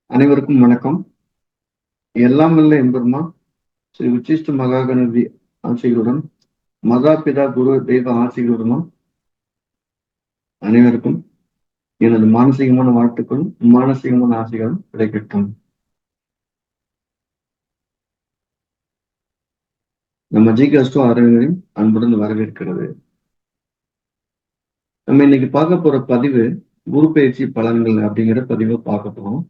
அனைவருக்கும் வணக்கம். எல்லாம் வல்ல எம்பெருமான் ஸ்ரீ உச்சிஷ்ட மகாகணபதி ஆசிகளுடன், மகாபிதா குரு தெய்வ ஆசிகளுடனும் அனைவருக்கும் எனது மானசீகமான வாழ்த்துக்களும் மானசீகமான ஆசைகளும் கிடைக்கட்டும். நம்ம ஜிகேஸ்டோ அறிஞரின் அன்புடன் வரவேற்கிறது. நம்ம இன்னைக்கு பார்க்க போற பதிவு குரு பயிற்சி பலன்கள் அப்படிங்கிற பதிவை பார்க்க போறோம்.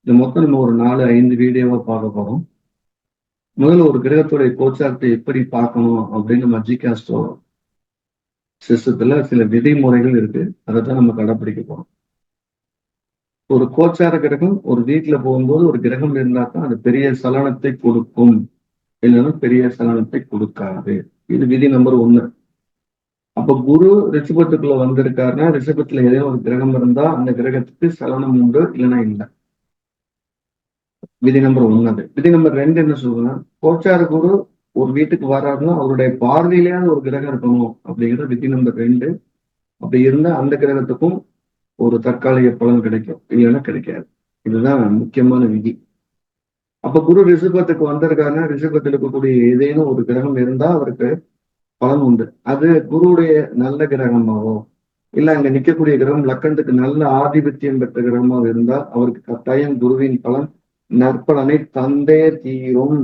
இது மொத்தம் நம்ம ஒரு 4-5 வீடியோவா பார்க்க போறோம். முதல்ல ஒரு கிரகத்துடைய கோச்சாரத்தை எப்படி பார்க்கணும் அப்படின்னு நம்ம ஜிகாஸ்டோ சிஸ்டத்துல சில விதிமுறைகள் இருக்கு. அதை தான் நம்ம கடைப்பிடிக்க போறோம். ஒரு கோச்சார கிரகம் ஒரு வீட்டுல போகும்போது ஒரு கிரகம் இருந்தா தான் அது பெரிய சலனத்தை கொடுக்கும், இல்லைன்னா பெரிய சலனத்தை கொடுக்காது. இது விதி நம்பர் 1. அப்ப குரு ரிஷபத்துக்குள்ள வந்திருக்காருன்னா ரிஷபத்துல ஏதேனும் ஒரு கிரகம் இருந்தா அந்த கிரகத்துக்கு சலனம் உண்டு, இல்லைன்னா இல்லை. விதி நம்பர் 1 அது. விதி நம்பர் 2 என்ன சொல்லுன்னா, கோச்சார குரு ஒரு வீட்டுக்கு வர்றாருன்னா அவருடைய பார்வையிலேயாவது ஒரு கிரகம் இருக்கணும் அப்படிங்கிற விதி நம்பர் 2. அப்படி இருந்தா அந்த கிரகத்துக்கும் ஒரு தற்காலிக பலன் கிடைக்கும், இல்லைன்னா கிடைக்காது. இதுதான் முக்கியமான விதி. அப்ப குரு ரிஷபத்துக்கு வந்திருக்காருன்னா ரிஷபத்தில் இருக்கக்கூடிய ஏதேனும் ஒரு கிரகம் இருந்தா அவருக்கு பலன் உண்டு. அது குருவுடைய நல்ல கிரகமாவோ இல்ல அங்க நிக்கக்கூடிய கிரகம் லக்கணத்துக்கு நல்ல ஆதிபத்தியம் பெற்ற கிரகமாக இருந்தால் அவருக்கு கட்டாயம் குருவின் பலன் நற்பலனை தந்தே தீரும்.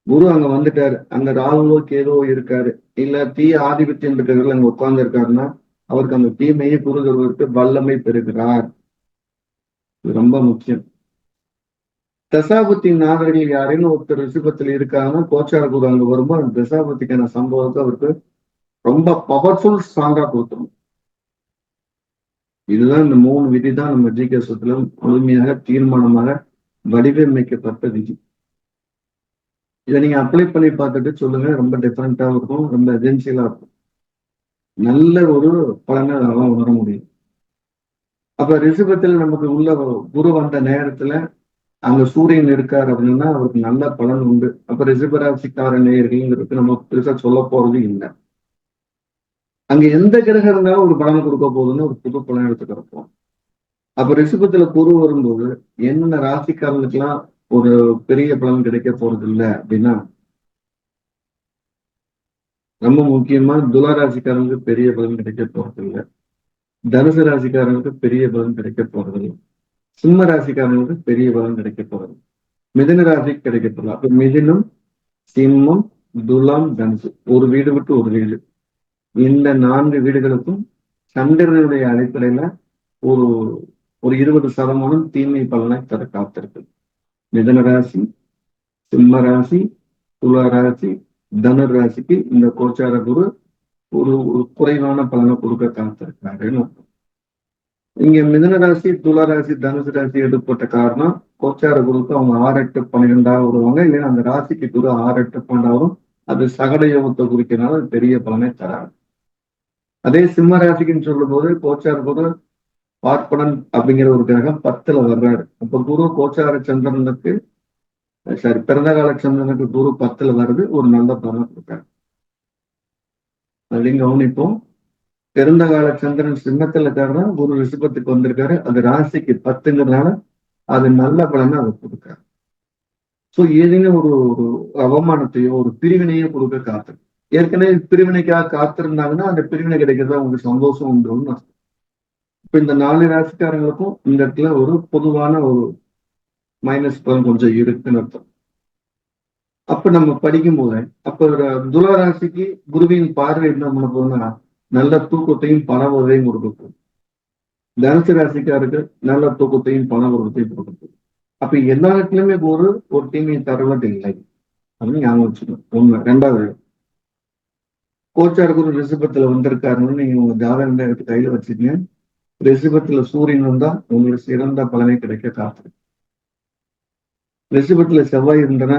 குரு அங்க வந்துட்டாரு, அங்க ராகுவோ கேதோ இருக்காரு, இல்ல தீய ஆதிபத்தியம் பெற்ற கிரகம் அங்க உட்கார்ந்து இருக்காருன்னா அவருக்கு அந்த தீமையை குரு தருவதற்கு வல்லமை பெறுகிறார். இது ரொம்ப முக்கியம். தசாபுத்தி நாதர்கள் யாருன்னு ஒருத்தர் ரிஷபத்தில் இருக்காங்கன்னா கோச்சார குரு அங்க வரும்போது அந்த தசாபுத்திக்கான சம்பவத்தை அவருக்கு ரொம்ப பவர்ஃபுல் ஸ்ட்ராங்கா கொடுத்துரும். இதுதான் இந்த 3 விதி தான் நம்ம ஜிகேசத்துல முழுமையாக தீர்மானமாக வடிவமைக்கப்பட்ட விதி. இதை நீங்க அப்ளை பண்ணி பார்த்துட்டு சொல்லுங்க. ரொம்ப டிஃபரெண்டா இருக்கும், ரொம்ப எஜென்சியலா இருக்கும். நல்ல ஒரு பலனை அதெல்லாம் உணர முடியும். அப்ப ரிஷபத்தில் நமக்கு உள்ள குரு வந்த நேரத்துல அங்க சூரியன் இருக்காரு அப்படின்னா அவருக்கு நல்ல பலன் உண்டு. அப்ப ரிஷபராசிக்கார நேயர்களுங்கிறது நம்ம பெருசா சொல்ல போறது இல்லை. அங்க எந்த கிரகம் இருந்தாலும் ஒரு பலன் கொடுக்க போகுதுன்னு ஒரு புது பலன் எடுத்துக்கிறப்போம். அப்ப ரிஷபத்துல குரு வரும்போது என்னென்ன ராசிக்காரங்களுக்கெல்லாம் ஒரு பெரிய பலன் கிடைக்க போறது இல்லை அப்படின்னா, ரொம்ப முக்கியமா துலா ராசிக்காரங்களுக்கு பெரிய பலன் கிடைக்க போறது இல்லை. தனுசு ராசிக்காரங்களுக்கு பெரிய பலன் கிடைக்க போறது இல்லை. சிம்ம ராசிக்காரங்களுக்கு பெரிய பலன் கிடைக்க போறது, மிதுன ராசிக்கு கிடைக்க போறது. அப்ப மிதுனம், சிம்மம், துலாம், தனுசு, ஒரு வீடு விட்டு ஒரு வீடு, இந்த 4 வீடுகளுக்கும் சந்திரனுடைய அடிப்படையில ஒரு ஒரு 20% தீமை பலனை தர காத்திருக்கு. மிதன ராசி, சிம்ம ராசி, துலா ராசி, தனுர் ராசிக்கு இந்த கோச்சார குரு ஒரு குறைவான பலனை கொடுக்க காத்திருக்காருன்னு. இங்க மிதன ராசி, துலா ராசி, தனுசு ராசி எடுப்பட்ட காரணம் கோச்சார குருக்கு அவங்க 6, 8, 12 வருவாங்க. இல்லைன்னா அந்த ராசிக்கு குரு 6, 8, 12 அது சகட யோகத்தை குறிக்கிறதுனால பெரிய பலனை தராது. அதே சிம்ம ராசிக்குன்னு சொல்லும் போது கோச்சார குரு பார்ப்பனன் அப்படிங்கிற ஒரு கிரகம் 10ல வர்றாரு. அப்ப குரு கோச்சார சந்திரனுக்கு பிறந்த கால சந்திரனுக்கு குரு 10ல வருது, ஒரு நல்ல பலனை கொடுக்காரு. அப்படின்னு கவனிப்போம். பிறந்த கால சந்திரன் சிம்மத்துல இருக்காருன்னா குரு ரிஷபத்துக்கு வந்திருக்காரு, அது ராசிக்கு 10ங்கிறதுனால அது நல்ல பலனை அதை கொடுக்காரு. சோ ஏதேனும் ஒரு ஒரு அவமானத்தையோ ஒரு பிரிவினையோ கொடுக்க காத்திருக்கு. ஏற்கனவே பிரிவினைக்காக காத்திருந்தாங்கன்னா அந்த பிரிவினை கிடைக்கிறதா உங்களுக்கு சந்தோஷம் உண்டு. இப்ப இந்த 4 ராசிக்காரங்களுக்கும் இந்த இடத்துல ஒரு பொதுவான ஒரு மைனஸ் பலன் கொஞ்சம் இருக்குன்னு அர்த்தம். அப்ப நம்ம படிக்கும் போது அப்ப துலா ராசிக்கு குருவின் பார்வை என்ன பண்ண போகுதுன்னா நல்ல தூக்கத்தையும் பண உதவியும் கொடுக்கும். தனுசு ராசிக்காருக்கு நல்ல தூக்கத்தையும் பண உதவியும் கொடுக்கும். அப்ப எல்லா இடத்துலயுமே ஒரு தீமையை தருவது இல்லை அப்படின்னு ஞாபகம் வச்சுக்கணும். 1. 2வது, கோச்சார குரு ரிஷபத்துல வந்திருக்காருன்னு நீங்க உங்க ஜாதகம் எடுத்து கையில வச்சுக்கீங்க. ரிஷபத்துல சூரியன் வந்தா உங்களுக்கு சிறந்த பலனை கிடைக்க காத்திருக்கு. ரிஷபத்துல செவ்வாய் இருந்தனா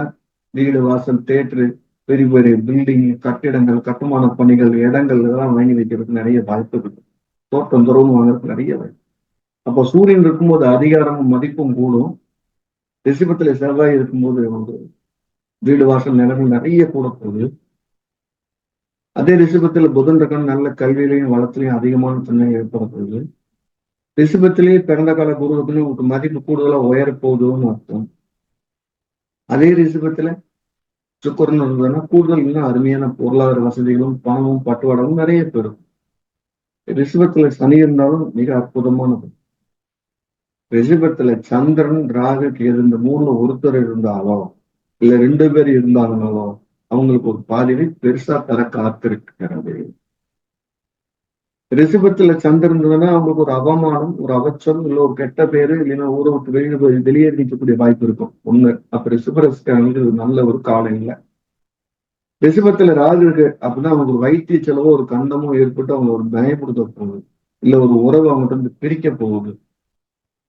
வீடு, வாசல், தேட்டரு, பெரிய பெரிய பில்டிங், கட்டிடங்கள், கட்டுமான பணிகள், இடங்கள் இதெல்லாம் வாங்கி வைக்கிறதுக்கு நிறைய வாய்ப்பு இருக்கு. தோட்டம் துறவு வாங்குறதுக்கு நிறைய வாய்ப்பு. அப்போ சூரியன் இருக்கும்போது அதிகாரமும் மதிப்பும் கூடும். ரிஷபத்துல செவ்வாய் இருக்கும்போது வீடு, வாசல், நிலங்கள் நிறைய கூட போகுது. அதே ரிஷபத்துல புதன் இருக்கணும், நல்ல கல்வியிலையும் வளத்திலையும் அதிகமான தன்மை ஏற்பட போகுது. ரிஷபத்திலேயே பிறந்த கால குரு அப்படின்னு உங்களுக்கு மதிப்பு கூடுதலா உயர போகுதுன்னு அர்த்தம். அதே ரிஷபத்துல சுக்கரன் இருந்ததுன்னா கூடுதல் இன்னும் அருமையான பொருளாதார வசதிகளும் பணமும் பட்டுவாடமும் நிறைய பெறும். ரிஷபத்துல சனி இருந்தாலும் மிக அற்புதமானது. ரிஷபத்துல சந்திரன் ராகு கேது இந்த மூணுல ஒருத்தர் இருந்தாலோ இல்ல 2 பேர் இருந்தாங்கனாலோ அவங்களுக்கு ஒரு பாதிவை பெருசா தர காத்திருக்கிறது. ரிஷபத்துல சந்திரன் இருந்ததுன்னா அவங்களுக்கு ஒரு அவமானம், ஒரு அவச்சம், இல்ல ஒரு கெட்ட பேரு, இல்லைன்னா ஊரை விட்டு வெளியே நிற்கக்கூடிய வாய்ப்பு இருக்கும் ஒண்ணு. அப்ப ரிஷபரஸ்காரங்களுக்கு இது நல்ல ஒரு காலம் இல்லை. ரிஷபத்துல ராகு இருக்கு அப்படின்னா அவங்க ஒரு வைத்திய செலவோ ஒரு கண்டமோ ஏற்பட்டு அவங்க ஒரு பயப்படுத்த போகுது, இல்ல ஒரு உறவு அவங்ககிட்ட இருந்து பிரிக்க போகுது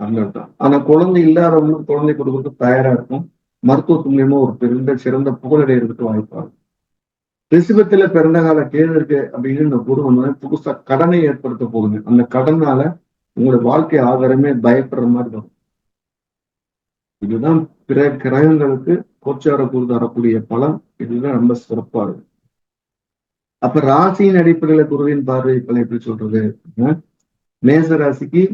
அப்படின்னு. ஆனா குழந்தை இல்லாதவங்களுக்கு குழந்தை கொடுக்கறதுக்கு தயாரா இருக்கும். மருத்துவத்து மூலியமா ஒரு பெருந்த சிறந்த புகழடைறதுக்கு வாய்ப்பாகும். ரிஷபத்துல பிறந்த கால கேது இருக்கு அப்படின்னு இந்த குரு வந்து புதுசா கடனை ஏற்படுத்த போகுது. அந்த கடனால உங்களோட வாழ்க்கை ஆதாரமே பயப்படுற மாதிரி வரும். இதுதான் பிற கிரகங்களுக்கு கோச்சார குரு தரக்கூடிய பலன். இதுதான் ரொம்ப சிறப்பா இருக்கு. அப்ப ராசியின் அடிப்படையில குருவின் பார்வை பலன் எப்படி சொல்றது? மேச ராசிக்கு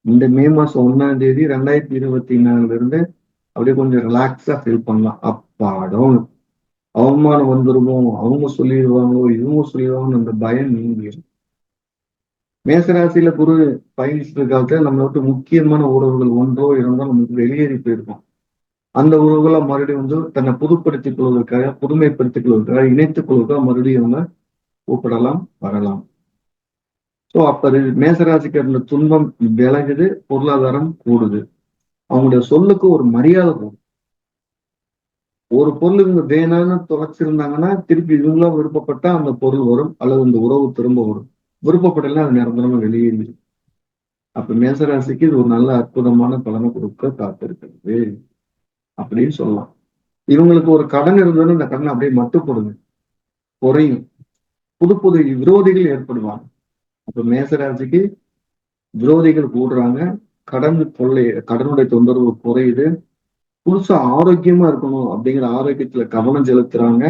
இந்த மே மாசம் 1ஆம் தேதி 2024 இருந்து அப்படியே கொஞ்சம் ரிலாக்ஸா ஃபீல் பண்ணலாம். அப்பாடம் அவமானம் வந்துருமோ, அவங்க சொல்லிடுவாங்களோ, இவங்க சொல்லிடுவாங்கன்னு அந்த பயம் நீங்கிடும். மேசராசியில குரு பயணிச்சுட்டு காலத்துல நம்மளை விட்டு முக்கியமான உறவுகள் ஒன்றோ இரண்டோ நமக்கு வெளியேறி போயிருக்கும். அந்த உறவுகளை மறுபடியும் வந்து தன்னை புதுப்படுத்திக் கொள்வதற்காக, புதுமைப்படுத்திக் கொள்வதற்காக, இணைத்துக் கொள்வதற்காக மறுபடியும் அவங்க கூப்பிடலாம், வரலாம். சோ அப்ப மேசராசிக்கு இருந்த துன்பம் விலகுது, பொருளாதாரம் கூடுது. அவங்களுடைய சொல்லுக்கு ஒரு மரியாதை போகும். ஒரு பொருள் இவங்க வேணான்னு தொலைச்சிருந்தாங்கன்னா திருப்பி இவங்களா விருப்பப்பட்டா அந்த பொருள் வரும், அல்லது அந்த உறவு திரும்ப வரும். விருப்பப்படலாம் அது நிரந்தரமா வெளியேறிடும். அப்ப மேசராசிக்கு இது ஒரு நல்ல அற்புதமான பலனை கொடுக்க காத்திருக்கிறது அப்படின்னு சொல்லலாம். இவங்களுக்கு ஒரு கடன் இருந்ததுன்னு அந்த கடனை அப்படியே மட்டுப்படுங்க, குறையும். புது புது விரோதிகள் ஏற்படுவாங்க. அப்ப மேசராசிக்கு விரோதிகள் கூடுறாங்க, கடன் கொள்ளை, கடனுடைய தொந்தரவு குறையுது. புதுசா ஆரோக்கியமா இருக்கணும் அப்படிங்கிற ஆரோக்கியத்துல கவனம் செலுத்துறாங்க.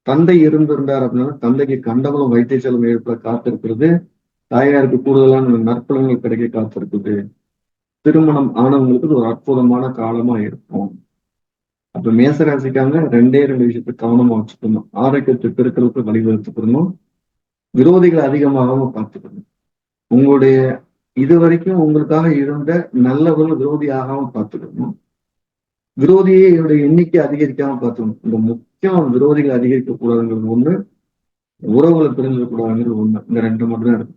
தந்தை இருந்திருந்தார் அப்படின்னா தந்தைக்கு கண்டவங்களும் வைத்திய செலவு ஏற்பட காத்திருக்கிறது. தாயாருக்கு கூடுதலான நற்பலன்கள் கிடைக்க காத்திருக்குது. திருமணம் ஆனவங்களுக்கு ஒரு அற்புதமான காலமா இருக்கும். அப்ப மேசராசிக்காங்க 2 விஷயத்த கவனமா வச்சுக்கணும். ஆரோக்கியத்தை பெருக்கிறதுக்கு வழிவகுத்துக்கணும். விரோதிகள் அதிகமாகாம பார்த்துக்கணும். உங்களுடைய இது வரைக்கும் உங்களுக்காக இருந்த நல்லவர்கள் விரோதி ஆகாம பார்த்துக்கணும். விரோதியை என்னுடைய எண்ணிக்கை அதிகரிக்காம பார்த்துக்கணும். இந்த முக்கியம் விரோதிகள் அதிகரிக்க கூடாதுங்கிறது ஒண்ணு, உறவுகளை பிரிஞ்சிடக்கூடாதுங்கிறது ஒண்ணு. இந்த 2 மட்டும் தான் இருக்கு.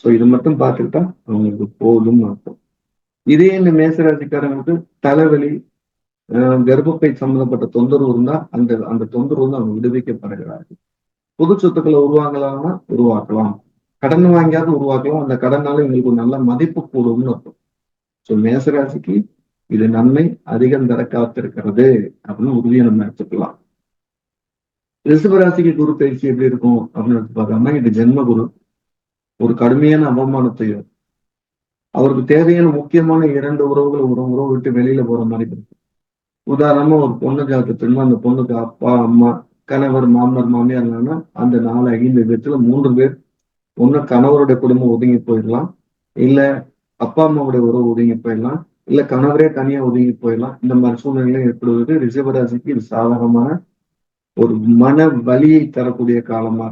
சோ இது மட்டும் பார்த்துக்கிட்டா அவங்களுக்கு போதும் அர்த்தம். இதே இந்த மேசராசிக்காரங்களுக்கு தலைவலி, கர்ப்பப்பை சம்பந்தப்பட்ட தொந்தரவு இருந்தா அந்த அந்த தொந்தரவு வந்து அவங்க விடுவிக்கப்படுகிறார்கள். பொது சொத்துக்களை உருவாக்கலாம்னா உருவாக்கலாம், கடன் வாங்கியாவது உருவாக்கலாம். அந்த கடனால எங்களுக்கு ஒரு நல்ல மதிப்பு கூடும்னு அர்த்தம். சோ மேசராசிக்கு இது நன்மை அதிகம் தர காத்திருக்கிறது அப்படின்னு உறுதியை நம்ம எடுத்துக்கலாம். ரிஷபராசிக்கு குரு பயிற்சி எப்படி இருக்கும் அப்படின்னு எடுத்து பார்த்தோம்னா, இது ஜென்ம குரு ஒரு கடுமையான அவமானத்தையும், அவருக்கு தேவையான முக்கியமான 2 உறவுகளை ஒரு உறவு விட்டு வெளியில போற மாதிரி இருக்கு. உதாரணமா ஒரு பொண்ணு ஜாதகத்துல அந்த பொண்ணுக்கு அப்பா, அம்மா, கணவர், மாமனார், மாமியார் இல்லைன்னா அந்த 4-5 பேர்த்துல 3 பேர் ஒண்ணு கணவருடைய குடும்பம் ஒதுங்கி போயிடலாம், இல்ல அப்பா அம்மாவுடைய உறவு ஒதுங்கி போயிடலாம், இல்ல கணவரே தனியா ஒதுங்கி போயிடலாம். இந்த மாதிரி சூழ்நிலை ஏற்படுவது ரிஷபராசிக்கு இது சாதகமான ஒரு மன வலியை தரக்கூடிய காலமா.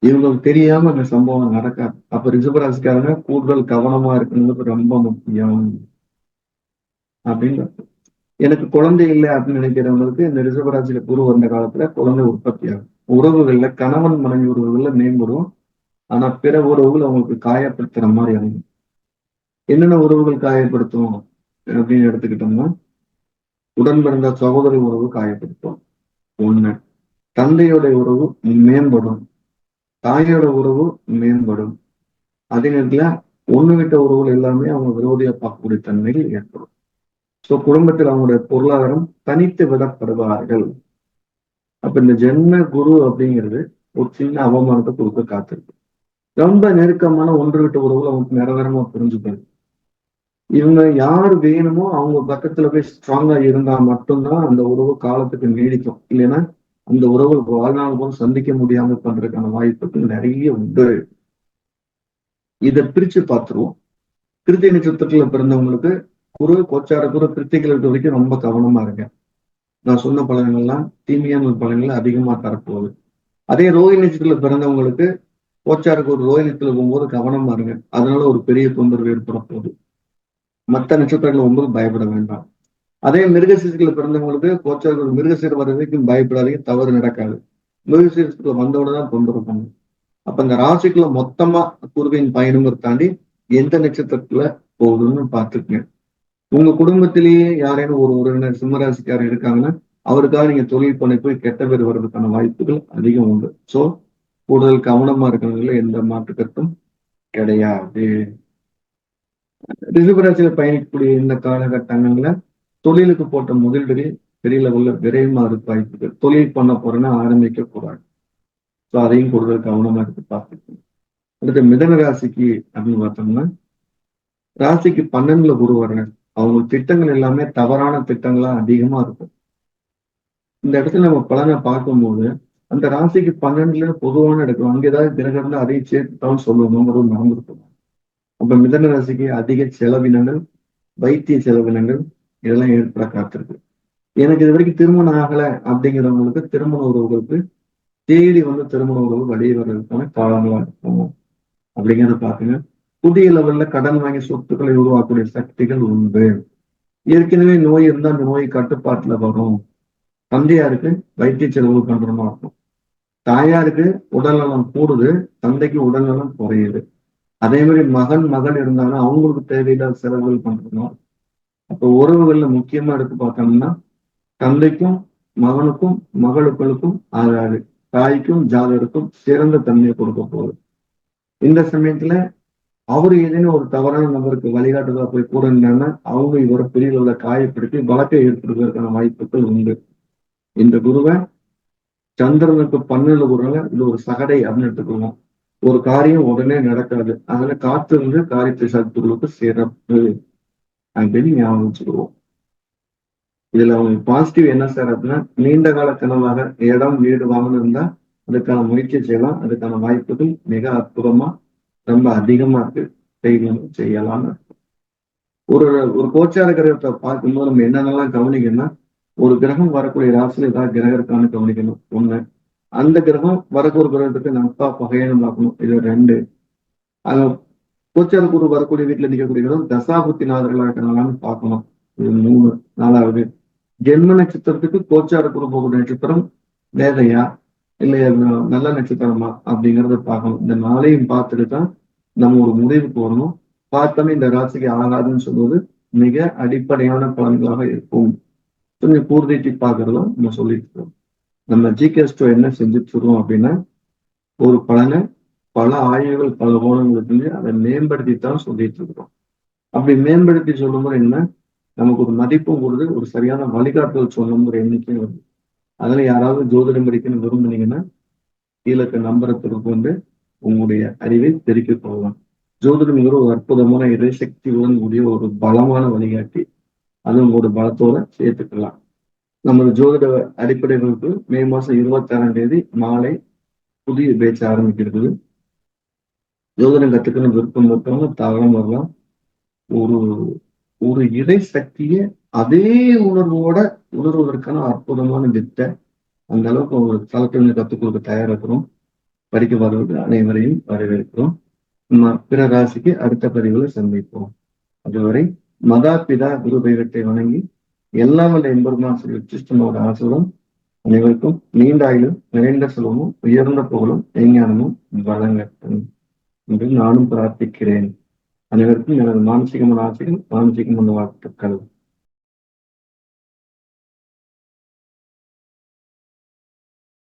இவங்களுக்கு தெரியாம அந்த சம்பவம் நடக்காது. அப்ப ரிஷபராசிக்காரங்க கூடுதல் கவனமா இருக்கணுங்கிறது ரொம்ப முக்கியம் அப்படின்னு. எனக்கு குழந்தை இல்லை அப்படின்னு நினைக்கிறவங்களுக்கு இந்த ரிஷபராசியில குரு வந்த காலத்துல குழந்தை உற்பத்தி ஆகும். உறவுகள்ல கணவன் மனைவி உறவுகள்ல மேம்படும். ஆனா பிற உறவுகள் அவங்களுக்கு காயப்படுத்துற மாதிரி அமையும். என்னென்ன உறவுகள் காயப்படுத்தும் அப்படின்னு எடுத்துக்கிட்டோம்னா, உடன் பிறந்த சகோதரி உறவு காயப்படுத்தும் ஒண்ணு. தந்தையோட உறவு மேம்படும், தாயோட உறவு மேம்படும். அதே நேரத்துல ஒண்ணு விட்ட உறவுகள் எல்லாமே அவங்க விரோதியா பார்க்கக்கூடிய தன்மைகள் ஏற்படும். சோ குடும்பத்தில் அவங்களுடைய பொருளாதாரம் தனித்து விடப்படுவார்கள். அப்ப இந்த ஜென்ம குரு அப்படிங்கிறது ஒரு சின்ன அவமானத்தை கொடுக்க காத்திருக்கு. ரொம்ப நெருக்கமான ஒன்று விட்ட உறவுகள் அவங்களுக்கு நிரந்தரமா புரிஞ்சுப்பாரு. இவங்க யார் வேணுமோ அவங்க பக்கத்துல போய் ஸ்ட்ராங்கா இருந்தா மட்டும்தான் அந்த உறவு காலத்துக்கு நீடிக்கும். இல்லைன்னா அந்த உறவு வாழ்நாள் போல சந்திக்க முடியாம பண்றதுக்கான வாய்ப்புகள் நிறைய உண்டு. இதை பிரிச்சு பார்த்துருவோம். கிருத்திகை நட்சத்திரத்துல பிறந்தவங்களுக்கு குரு கோச்சார குரு கிருத்திகளை வரைக்கும் ரொம்ப கவனமா இருங்க. நான் சொன்ன பலன்கள்லாம் தீமையான பலன்கள் அதிகமா தரப்போகுது. அதே ரோஹிணி நட்சத்திரத்துல பிறந்தவங்களுக்கு கோச்சாருக்கு ஒரு ரோஹிணத்துல போகும்போது கவனமா இருங்க. அதனால ஒரு பெரிய தொந்தரவு ஏற்பட போகுது. மற்ற நட்சத்திரங்கள் போகும்போது பயப்பட வேண்டாம். அதே மிருகசீரத்துல பிறந்தவங்களுக்கு கோச்சாருக்கு ஒரு மிருகசீர வர வரைக்கும் பயப்படாதீங்க, தவறு நடக்காது. மிருகசீரத்துல வந்தோட தான் தொந்தரவு பண்ணும். அப்ப இந்த ராசிக்குள்ள மொத்தமா குருவின் பயணம் தாண்டி எந்த நட்சத்திரத்துல போகுதுன்னு பார்த்துக்குங்க. உங்க குடும்பத்திலேயே யாரேனும் ஒரு உறவினர் சிம்மராசிக்காரர் இருக்காங்கன்னா அவருக்காக நீங்க தொழில் பண்ணி போய் கெட்ட பேர் வர்றதுக்கான வாய்ப்புகள் அதிகம் உண்டு. சோ கூடுதல் கவனமா இருக்கிறதுல எந்த மாற்று கருத்தும் கிடையாது. ரிஷபராசியில பயணிக்கக்கூடிய இந்த காலகட்டங்கள்ல தொழிலுக்கு போட்ட முதலீடு பெரிய லெவல்ல விரைவா இருக்க வாய்ப்புகள். தொழில் பண்ண போறேன்னா ஆரம்பிக்க கூடாது. ஸோ அதையும் கூடுதல் கவனமா எடுத்து பார்த்துக்கணும். அடுத்து மிதன ராசிக்கு அப்படின்னு பார்த்தோம்னா ராசிக்கு 12ல குரு வரணும். அவங்க திட்டங்கள் எல்லாமே தவறான திட்டங்களா அதிகமா இருக்கும். இந்த இடத்துல நம்ம பலனை பார்க்கும்போது அந்த ராசிக்கு 12ல பொதுவான எடுக்கணும். அங்க ஏதாவது கிரகம் இருந்தா அதையும் சேர்த்துதான் சொல்லணுங்கிறது மறந்துருக்கணும். அப்ப மிதன ராசிக்கு அதிக செலவினங்கள், வைத்திய செலவினங்கள் இதெல்லாம் ஏற்பட காத்திருக்கு. எனக்கு இது வரைக்கும் திருமணம் ஆகல அப்படிங்கிறவங்களுக்கு திருமண உறவுகளுக்கு தேடி வந்து திருமண உறவு வெளியே வர்றதுக்கான காலங்களா இருக்கும் அப்படிங்கிறத பாருங்க. புதிய லெவல்ல கடன் வாங்கி சொத்துக்களை உருவாக்கக்கூடிய சக்திகள் உண்டு. ஏற்கனவே நோய் இருந்தா அந்த நோய் கட்டுப்பாட்டுல வரும். தந்தையாருக்கு வைத்திய செலவு கண்டனமா இருக்கும். தாயாருக்கு உடல்நலம் கூடுது, தந்தைக்கு உடல்நலம் குறையுது. அதே மாதிரி மகன் மகள் இருந்தாலும் அவங்களுக்கு தேவையில்லாத செலவுகள் பண்றோம். அப்ப உறவுகள்ல முக்கியமா எடுத்து பார்த்தோம்னா தந்தைக்கும் மகனுக்கும் மகளுக்களுக்கும் ஆகாது. தாய்க்கும் ஜாதகருக்கும் சிறந்த தன்மையை கொடுக்க போகுது. இந்த சமயத்துல அவரு ஏதேனும் ஒரு தவறான நபருக்கு வழிகாட்டுதலா போய் கூட இருந்தாங்கன்னா அவங்க இவரை பெரிய அளவுல காயப்படுத்தி வழக்கை ஏற்படுவதற்கான வாய்ப்புகள் உண்டு. இந்த குருவை சந்திரனுக்கு 12 குருவை இது ஒரு சகடை அப்படின்னு எடுத்துக்கணும். ஒரு காரியம் உடனே நடக்காது. அதுல காத்து இருந்து காரியத்தை சத்துக்களுக்கு சிறப்பு அப்படின்னு ஞாபகம் வச்சுக்குவோம். இதுல அவங்க பாசிட்டிவ் என்ன சார் அப்படின்னா நீண்ட கால கனவாக இடம் வீடு வாங்கணும் இருந்தா அதுக்கான முயற்சி செய்யலாம். அதுக்கான வாய்ப்புகள் மிக அற்புதமா ரொம்ப அதிகமா இருக்கு. செய்யலாம்னு ஒரு ஒரு கோச்சார கிரகத்தை பார்க்கும்போது நம்ம என்னென்னலாம் கவனிக்கணும்னா ஒரு கிரகம் வரக்கூடிய ராசியில ஏதாவது கிரகம் இருக்கான்னு கவனிக்கணும். ஒண்ணு, அந்த கிரகம் வரக்கூடிய கிரகத்துக்கு நட்பா பகையன்னு பார்க்கணும். இது 2. அது கோச்சார குரு வரக்கூடிய வீட்டுல நிற்கக்கூடிய கிரகம் தசாபுத்தி நாதர்களா இருக்கிறாங்களான்னு பார்க்கணும். இது 3. 4வது, ஜென்ம நட்சத்திரத்துக்கு கோச்சார குரு போகக்கூடிய நட்சத்திரம் வேதையா இல்லையா நல்ல நட்சத்திரமா அப்படிங்கறத பார்க்கணும். இந்த 4ஐயும் பார்த்துட்டு தான் நம்ம ஒரு முடிவுக்கு வரணும். பார்த்தோமே இந்த ராசிக்கு ஆகாதுன்னு சொல்வது மிக அடிப்படையான பலன்களாக இருக்கும். கொஞ்சம் கூர்தீட்டி பார்க்கறதும் நம்ம சொல்லிட்டு இருக்கோம். நம்ம ஜிகேஸ்டோ என்ன செஞ்சுட்டு இருக்கோம் அப்படின்னா ஒரு பலனை பல ஆய்வுகள் பல கோணங்களுக்கு அதை மேம்படுத்தித்தான் சொல்லிட்டு இருக்கிறோம். அப்படி மேம்படுத்தி சொல்லும்போது என்ன நமக்கு ஒரு மதிப்பும் கொடுத்து ஒரு சரியான வழிகாட்டுதல் சொல்லணும் ஒரு எண்ணிக்கையும் வருது. அதுல யாராவது ஜோதிடம் படிக்கணும்னு விரும்புனீங்கன்னா கீழே நம்பரை தொடர்பு கொண்டு உங்களுடைய அறிவை பெருக்கிக் கொள்ளலாம். ஜோதிடம்ங்கிற ஒரு அற்புதமான இறைசக்தியுடன் கூடிய ஒரு பலமான வழிகாட்டி. அது உங்களோட பலத்தோட சேர்த்துக்கலாம். நமது ஜோதிட அடிப்படை வகுப்பு மே மாசம் 26ஆம் தேதி மாலை புதிய பேச்சு ஆரம்பிக்கிறது. ஜோதிடம் கத்துக்கணும் விருப்பம் இருக்கவங்க தாராளம் வரலாம். ஒரு ஒரு இறை சக்தியை அதே உணர்வோட உணர்வதற்கான அற்புதமான வித்தை. அந்த அளவுக்கு ஒரு தளத்தில் கற்றுக் கொடுக்க தயாரிக்கிறோம். படிக்க வருவது அனைவரையும் வரவேற்கிறோம். பிற ராசிக்கு அடுத்த பதிவுல சந்திப்போம். அதுவரை மதா பிதா குரு தெய்வத்தை வணங்கி எல்லாம் வல்ல எம்பெருமான் ஸ்ரீ உச்சிஷ்டனோட ஆசிரியரும் அனைவருக்கும் நீண்ட ஆயுளும் நிறைந்த செல்வமும் உயர்ந்த புகழும் விஞ்ஞானமும் வழங்கட்டும் என்று நானும் பிரார்த்திக்கிறேன். அனைவருக்கும் எனது மானசீகமான ஆசைகள் மானசீகமான வாழ்த்துக்கள்.